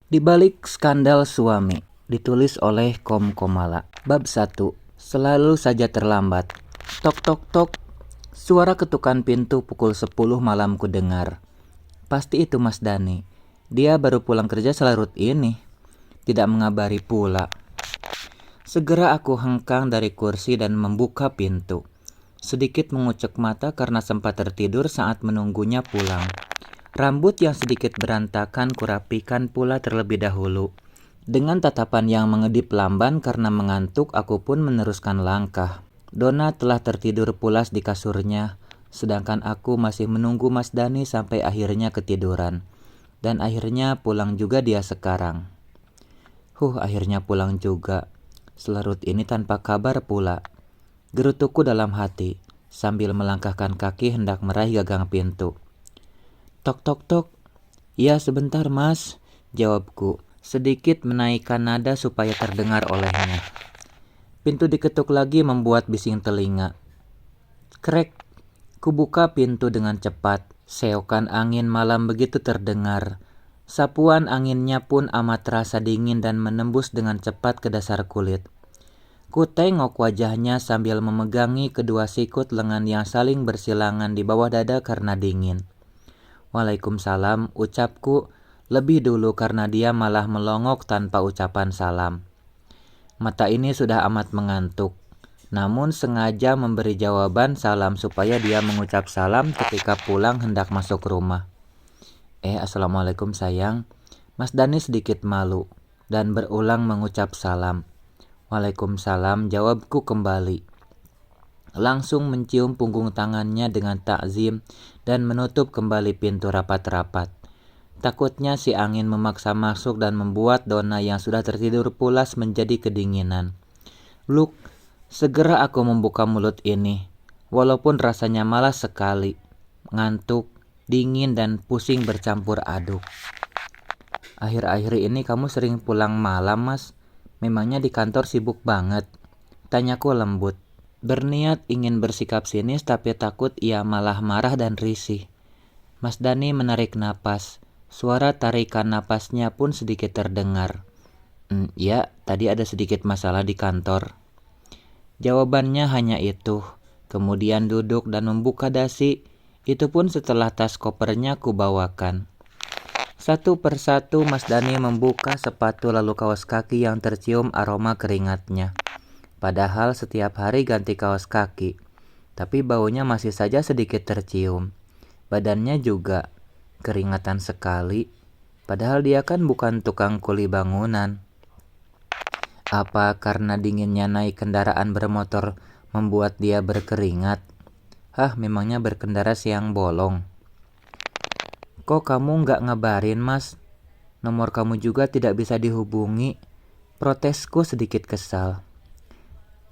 Di balik skandal suami, ditulis oleh Kom Komala. Bab 1. Selalu saja terlambat. Tok tok tok. Suara ketukan pintu pukul 10 malam ku dengar. Pasti itu Mas Dani. Dia baru pulang kerja selarut ini. Tidak mengabari pula. Segera aku hengkang dari kursi dan membuka pintu. Sedikit mengucek mata karena sempat tertidur saat menunggunya pulang. Rambut yang sedikit berantakan kurapikan pula terlebih dahulu. Dengan tatapan yang mengedip lamban karena mengantuk, aku pun meneruskan langkah. Donna telah tertidur pulas di kasurnya, sedangkan aku masih menunggu Mas Dani sampai akhirnya ketiduran. Dan akhirnya pulang juga dia sekarang. Akhirnya pulang juga. Selarut ini tanpa kabar pula. Gerutuku dalam hati, sambil melangkahkan kaki hendak meraih gagang pintu. Tok tok tok. Ya sebentar mas, jawabku, sedikit menaikkan nada supaya terdengar olehnya. Pintu diketuk lagi membuat bising telinga. Krek, kubuka pintu dengan cepat. Seokan angin malam begitu terdengar. Sapuan anginnya pun amat terasa dingin dan menembus dengan cepat ke dasar kulit. Ku tengok wajahnya sambil memegangi kedua sikut lengan yang saling bersilangan di bawah dada karena dingin. Waalaikumsalam, ucapku lebih dulu karena dia malah melongok tanpa ucapan salam. Mata ini sudah amat mengantuk, namun sengaja memberi jawaban salam supaya dia mengucap salam ketika pulang hendak masuk rumah. Assalamualaikum sayang. Mas Dani sedikit malu dan berulang mengucap salam. Waalaikumsalam, jawabku kembali. Langsung mencium punggung tangannya dengan takzim dan menutup kembali pintu rapat-rapat. Takutnya si angin memaksa masuk dan membuat Donna yang sudah tertidur pulas menjadi kedinginan. Luk, segera aku membuka mulut ini, walaupun rasanya malas sekali, ngantuk, dingin dan pusing bercampur aduk. Akhir-akhir ini kamu sering pulang malam mas? Memangnya di kantor sibuk banget? Tanyaku lembut. Berniat ingin bersikap sinis tapi takut ia malah marah dan risih. Mas Dani menarik napas. Suara tarikan napasnya pun sedikit terdengar. Ya, tadi ada sedikit masalah di kantor. Jawabannya hanya itu. Kemudian duduk dan membuka dasi. Itu pun setelah tas kopernya kubawakan. Satu persatu Mas Dani membuka sepatu lalu kaos kaki yang tercium aroma keringatnya. Padahal setiap hari ganti kaos kaki, tapi baunya masih saja sedikit tercium. Badannya juga keringatan sekali, padahal dia kan bukan tukang kuli bangunan. Apa karena dinginnya naik kendaraan bermotor membuat dia berkeringat? Memangnya berkendara siang bolong. Kok kamu nggak ngabarin mas? Nomor kamu juga tidak bisa dihubungi. Protesku sedikit kesal.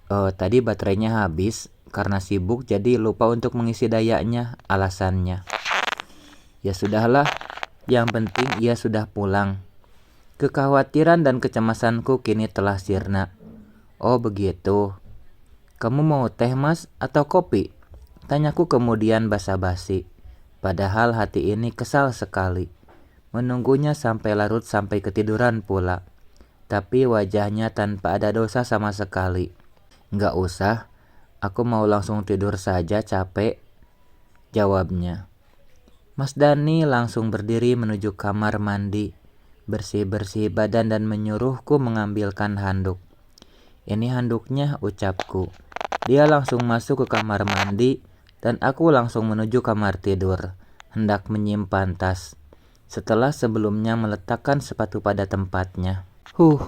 Tadi baterainya habis karena sibuk jadi lupa untuk mengisi dayanya, alasannya. Ya sudahlah, yang penting ia sudah pulang. Kekhawatiran dan kecemasanku kini telah sirna. Oh begitu. Kamu mau teh mas atau kopi? Tanyaku kemudian basa-basi. Padahal hati ini kesal sekali. Menunggunya sampai larut sampai ketiduran pula. Tapi wajahnya tanpa ada dosa sama sekali. Nggak usah, aku mau langsung tidur saja, capek, jawabnya. Mas Dani langsung berdiri menuju kamar mandi, bersih-bersih badan dan menyuruhku mengambilkan handuk. Ini handuknya, ucapku. Dia langsung masuk ke kamar mandi dan aku langsung menuju kamar tidur, hendak menyimpan tas. Setelah sebelumnya meletakkan sepatu pada tempatnya.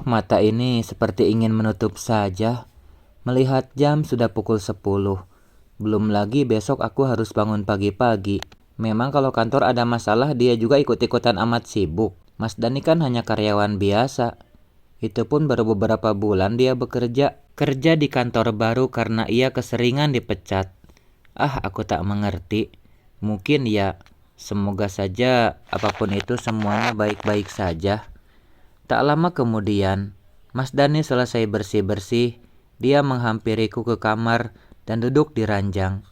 Mata ini seperti ingin menutup saja. Melihat jam sudah pukul 10. Belum lagi besok aku harus bangun pagi-pagi. Memang kalau kantor ada masalah dia juga ikut-ikutan amat sibuk. Mas Dani kan hanya karyawan biasa. Itu pun baru beberapa bulan dia bekerja. Kerja di kantor baru karena ia keseringan dipecat. Aku tak mengerti. Mungkin ya, semoga saja apapun itu semuanya baik-baik saja. Tak lama kemudian, Mas Dani selesai bersih-bersih. Dia menghampiriku ke kamar dan duduk di ranjang.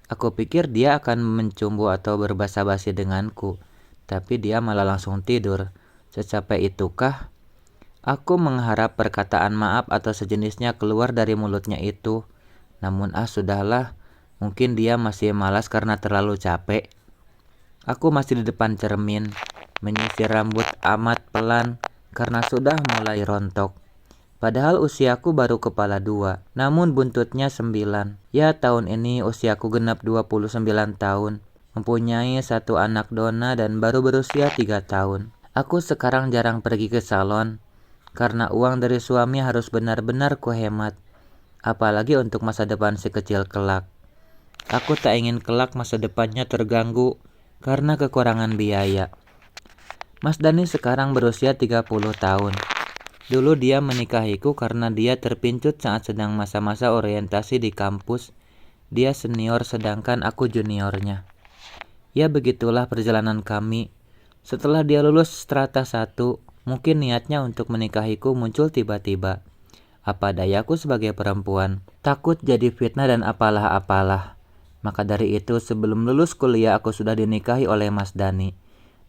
Aku pikir dia akan mencumbu atau berbasa-basi denganku, tapi dia malah langsung tidur. Secapek itukah? Aku mengharap perkataan maaf atau sejenisnya keluar dari mulutnya itu. Namun sudahlah, mungkin dia masih malas karena terlalu capek. Aku masih di depan cermin, menyisir rambut amat pelan karena sudah mulai rontok. Padahal usiaku baru kepala 2, namun buntutnya 9. Ya, tahun ini usiaku genap 29 tahun, mempunyai satu anak dona dan baru berusia 3 tahun. Aku sekarang jarang pergi ke salon, karena uang dari suami harus benar-benar kuhemat, apalagi untuk masa depan si kecil kelak. Aku tak ingin kelak masa depannya terganggu karena kekurangan biaya. Mas Dani sekarang berusia 30 tahun. Dulu dia menikahiku karena dia terpincut saat sedang masa-masa orientasi di kampus. Dia senior sedangkan aku juniornya. Ya, begitulah perjalanan kami. Setelah dia lulus strata 1, mungkin niatnya untuk menikahiku muncul tiba-tiba. Apa dayaku sebagai perempuan, takut jadi fitnah dan apalah-apalah. Maka dari itu sebelum lulus kuliah aku sudah dinikahi oleh Mas Dani.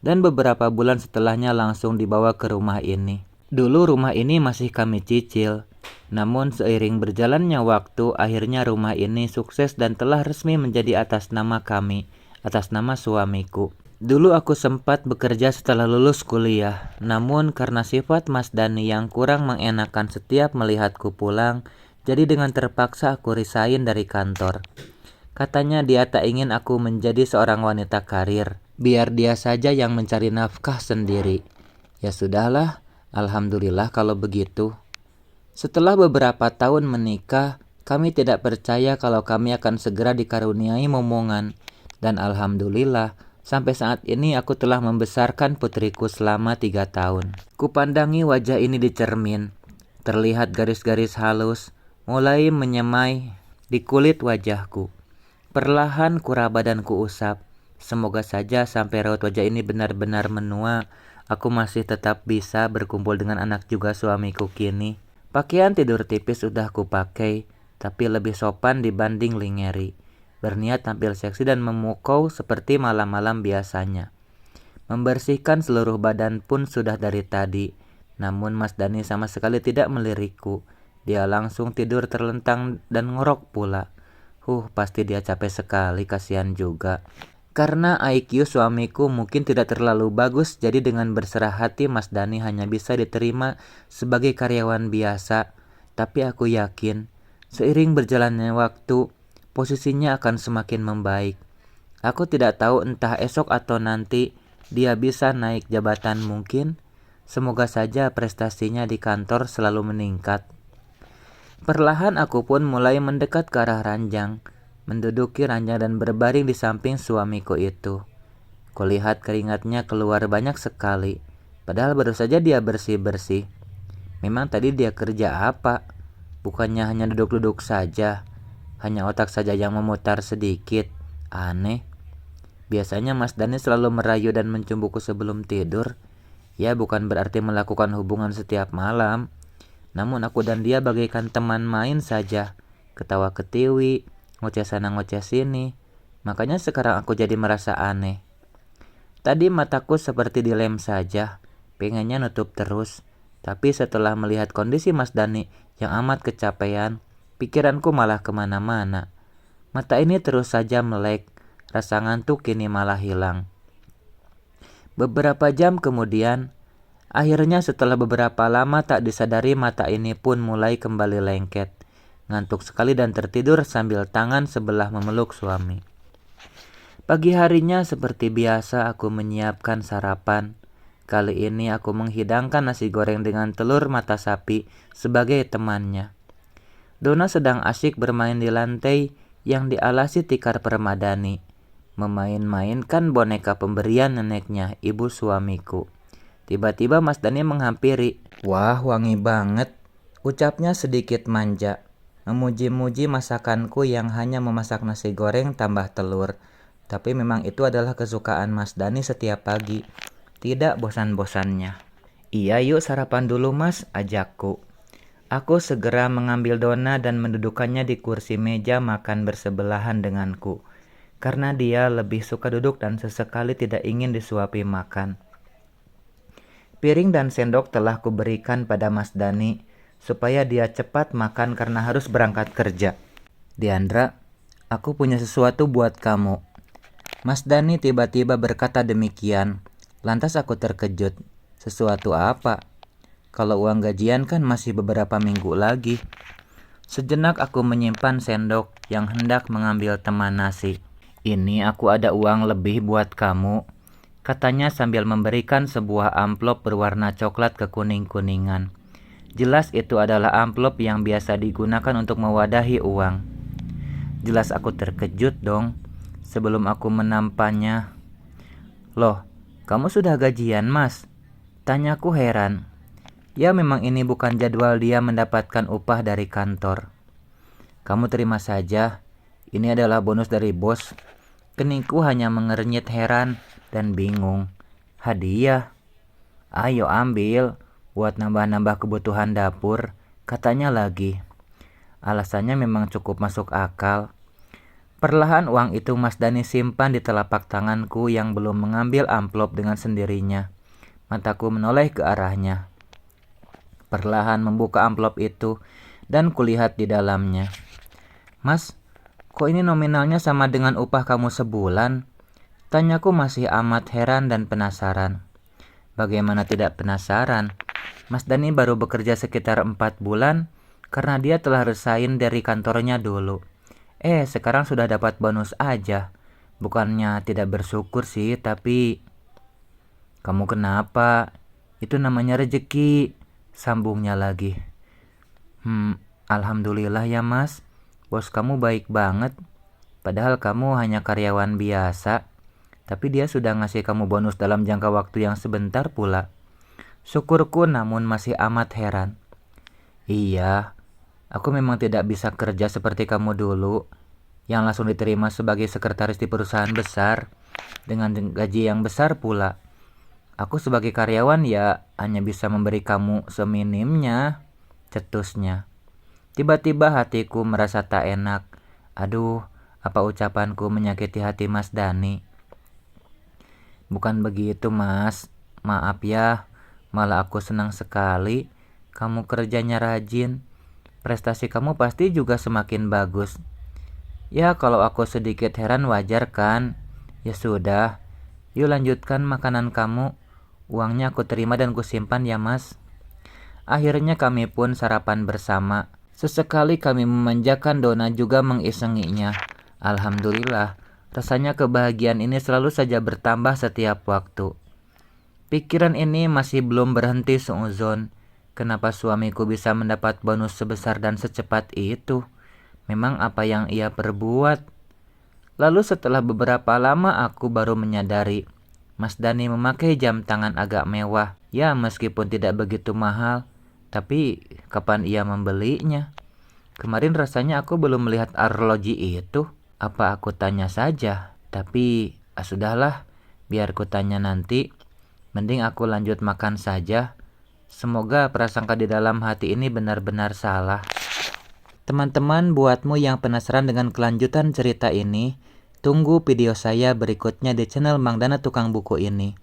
Dan beberapa bulan setelahnya langsung dibawa ke rumah ini. Dulu rumah ini masih kami cicil. Namun seiring berjalannya waktu, akhirnya rumah ini sukses dan telah resmi menjadi atas nama kami, atas nama suamiku. Dulu aku sempat bekerja setelah lulus kuliah, namun karena sifat Mas Dani yang kurang mengenakan setiap melihatku pulang, jadi dengan terpaksa aku resign dari kantor. Katanya dia tak ingin aku menjadi seorang wanita karir, biar dia saja yang mencari nafkah sendiri. Ya sudahlah, alhamdulillah kalau begitu. Setelah beberapa tahun menikah, kami tidak percaya kalau kami akan segera dikaruniai momongan, dan alhamdulillah, sampai saat ini aku telah membesarkan putriku selama 3 tahun. Kupandangi wajah ini di cermin. Terlihat garis-garis halus mulai menyemai di kulit wajahku. Perlahan kuraba dan kuusap. Semoga saja sampai raut wajah ini benar-benar menua, aku masih tetap bisa berkumpul dengan anak juga suamiku kini. Pakaian tidur tipis sudah kupakai, tapi lebih sopan dibanding lingeri. Berniat tampil seksi dan memukau seperti malam-malam biasanya. Membersihkan seluruh badan pun sudah dari tadi. Namun Mas Dani sama sekali tidak melirikku. Dia langsung tidur terlentang dan ngorok pula. Pasti dia capek sekali, kasihan juga. Karena IQ suamiku mungkin tidak terlalu bagus, jadi dengan berserah hati Mas Dani hanya bisa diterima sebagai karyawan biasa. Tapi aku yakin, seiring berjalannya waktu, posisinya akan semakin membaik. Aku tidak tahu entah esok atau nanti dia bisa naik jabatan mungkin. Semoga saja prestasinya di kantor selalu meningkat. Perlahan aku pun mulai mendekat ke arah ranjang, menduduki ranjang dan berbaring di samping suamiku itu. Kulihat keringatnya keluar banyak sekali, padahal baru saja dia bersih-bersih. Memang tadi dia kerja apa? Bukannya hanya duduk-duduk saja, hanya otak saja yang memutar sedikit. Aneh. Biasanya Mas Dani selalu merayu dan mencumbuku sebelum tidur. Ya, bukan berarti melakukan hubungan setiap malam. Namun aku dan dia bagaikan teman main saja, ketawa ketiwi, ngoceh sana ngoceh sini. Makanya sekarang aku jadi merasa aneh. Tadi mataku seperti dilem saja, pengennya nutup terus. Tapi setelah melihat kondisi Mas Dani yang amat kecapean, pikiranku malah kemana-mana. Mata ini terus saja melek, rasa ngantuk kini malah hilang. Beberapa jam kemudian, akhirnya setelah beberapa lama tak disadari mata ini pun mulai kembali lengket. Ngantuk sekali dan tertidur sambil tangan sebelah memeluk suami. Pagi harinya seperti biasa aku menyiapkan sarapan. Kali ini aku menghidangkan nasi goreng dengan telur mata sapi sebagai temannya. Dona sedang asyik bermain di lantai yang dialasi tikar permadani, memain-mainkan boneka pemberian neneknya, ibu suamiku. Tiba-tiba Mas Dani menghampiri. "Wah, wangi banget," ucapnya sedikit manja, memuji-muji masakanku yang hanya memasak nasi goreng tambah telur. Tapi memang itu adalah kesukaan Mas Dani setiap pagi, tidak bosan-bosannya. "Iya, yuk sarapan dulu Mas," ajakku. Aku segera mengambil dona dan mendudukannya di kursi meja makan bersebelahan denganku, karena dia lebih suka duduk dan sesekali tidak ingin disuapi makan. Piring dan sendok telah kuberikan pada Mas Dani supaya dia cepat makan karena harus berangkat kerja. Diandra, aku punya sesuatu buat kamu. Mas Dani tiba-tiba berkata demikian. Lantas aku terkejut. Sesuatu apa? Kalau uang gajian kan masih beberapa minggu lagi. Sejenak aku menyimpan sendok yang hendak mengambil teman nasi. Ini aku ada uang lebih buat kamu, katanya sambil memberikan sebuah amplop berwarna coklat kekuning-kuningan. Jelas itu adalah amplop yang biasa digunakan untuk mewadahi uang. Jelas aku terkejut dong sebelum aku menampaknya. Loh, kamu sudah gajian, Mas? Tanyaku heran. Ya memang ini bukan jadwal dia mendapatkan upah dari kantor. Kamu terima saja, ini adalah bonus dari bos. Keningku hanya mengernyit heran dan bingung. Hadiah? Ayo ambil, buat nambah-nambah kebutuhan dapur, katanya lagi. Alasannya memang cukup masuk akal. Perlahan uang itu Mas Dani simpan di telapak tanganku yang belum mengambil amplop dengan sendirinya. Mataku menoleh ke arahnya. Perlahan membuka amplop itu dan kulihat di dalamnya. Mas, kok ini nominalnya sama dengan upah kamu sebulan? Tanyaku masih amat heran dan penasaran. Bagaimana tidak penasaran? Mas Dani baru bekerja sekitar 4 bulan karena dia telah resign dari kantornya dulu. Sekarang sudah dapat bonus aja. Bukannya tidak bersyukur sih, tapi... Kamu kenapa? Itu namanya rejeki, sambungnya lagi. Alhamdulillah ya Mas. Bos kamu baik banget. Padahal kamu hanya karyawan biasa. Tapi dia sudah ngasih kamu bonus dalam jangka waktu yang sebentar pula. Syukurku namun masih amat heran. Iya, aku memang tidak bisa kerja seperti kamu dulu, yang langsung diterima sebagai sekretaris di perusahaan besar, dengan gaji yang besar pula. Aku sebagai karyawan ya hanya bisa memberi kamu seminimnya, cetusnya. Tiba-tiba hatiku merasa tak enak. Aduh, apa ucapanku menyakiti hati Mas Dani? Bukan begitu Mas, maaf ya, malah aku senang sekali. Kamu kerjanya rajin, prestasi kamu pasti juga semakin bagus. Ya kalau aku sedikit heran wajar kan? Ya sudah, yuk lanjutkan makanan kamu. Uangnya aku terima dan kusimpan ya Mas. Akhirnya kami pun sarapan bersama. Sesekali kami memanjakan Dona juga mengisenginya. Alhamdulillah, rasanya kebahagiaan ini selalu saja bertambah setiap waktu. Pikiran ini masih belum berhenti seuzon. Kenapa suamiku bisa mendapat bonus sebesar dan secepat itu? Memang apa yang ia perbuat? Lalu setelah beberapa lama aku baru menyadari Mas Dani memakai jam tangan agak mewah. Ya meskipun tidak begitu mahal, tapi kapan ia membelinya? Kemarin rasanya aku belum melihat arloji itu. Apa aku tanya saja? Tapi sudahlah, biar ku tanya nanti. Mending aku lanjut makan saja. Semoga prasangka di dalam hati ini benar-benar salah. Teman-teman, buatmu yang penasaran dengan kelanjutan cerita ini, tunggu video saya berikutnya di channel Mang Dana Tukang Buku ini.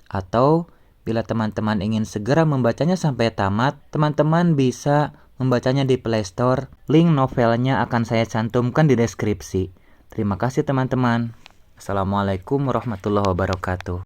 Atau bila teman-teman ingin segera membacanya sampai tamat, teman-teman bisa membacanya di Play Store. Link novelnya akan saya cantumkan di deskripsi. Terima kasih teman-teman. Assalamualaikum warahmatullahi wabarakatuh.